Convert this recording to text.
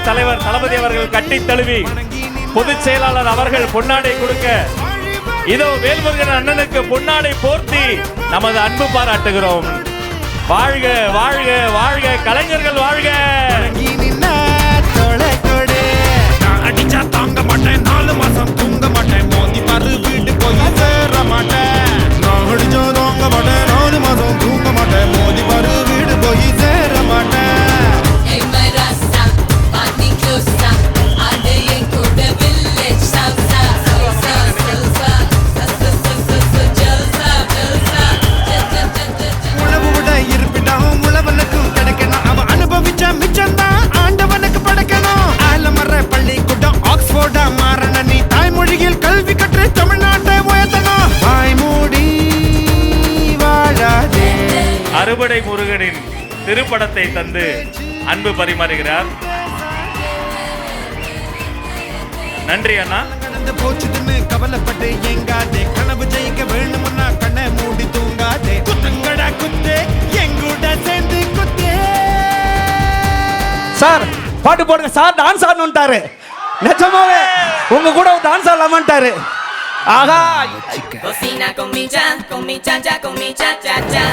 தலைவர் தளபதி அவர்கள் கட்டி தழுவி பொதுச் செயலாளர் அவர்கள் பொன்னாடை கொடுக்க இதோ வேல்முருகன் அண்ணனுக்கு பொன்னாடை போர்த்தி நமது அன்பு பாராட்டுகிறோம். வாழ்க வாழ்க வாழ்க கலைஞர்கள் வாழ்க. அடிச்சா தாங்க மாட்டேன், 4 மாசம் தூங்க மாட்டேன், மோதி பாரு வீட்டு போய் சேர மாட்டேன். நான் அடிச்சா தாங்க மாட்டேன், 4 மாசம் தூங்க மாட்டேன், மோதி பாரு வீடு போய் சேர மாட்டேன். உழவு விட இருப்பிடம் உழவனுக்கும் கிடைக்கணும், அவன் அனுபவிச்ச மிச்சம்தான் ஆண்டவனுக்கு படைக்கணும். ஆலமர பள்ளிக்கூடம் ஆக்ஸ்போர்டா மாறன, நீ தாய்மொழியில் கல்வி கற்று தமிழ்நாட்டை உயர்த்தணும். வாய்மூடி வாழாதே. அறுபடை முருகனின் திருப்படத்தை தந்து அன்பு பரிமாறுகிறார். நன்றி அண்ணா. கடந்து போச்சுதுன்னு கவலைப்பட்டு எங்காதே, கனவு ஜெயிக்க வேணும்னா கண்ணை மூடி தூங்காதே. குத்துங்கடா குத்து, எங்கூட சேர்ந்து குத்தே. சார் பாட்டு போடுங்க சார், டான்ஸ் ஆடணும்ட்டாரு. நிஜமாவே உங்க கூட டான்ஸ் ஆடலாமான்ட்டாரு. ஆகா Cocina con mi cha cha cha cha.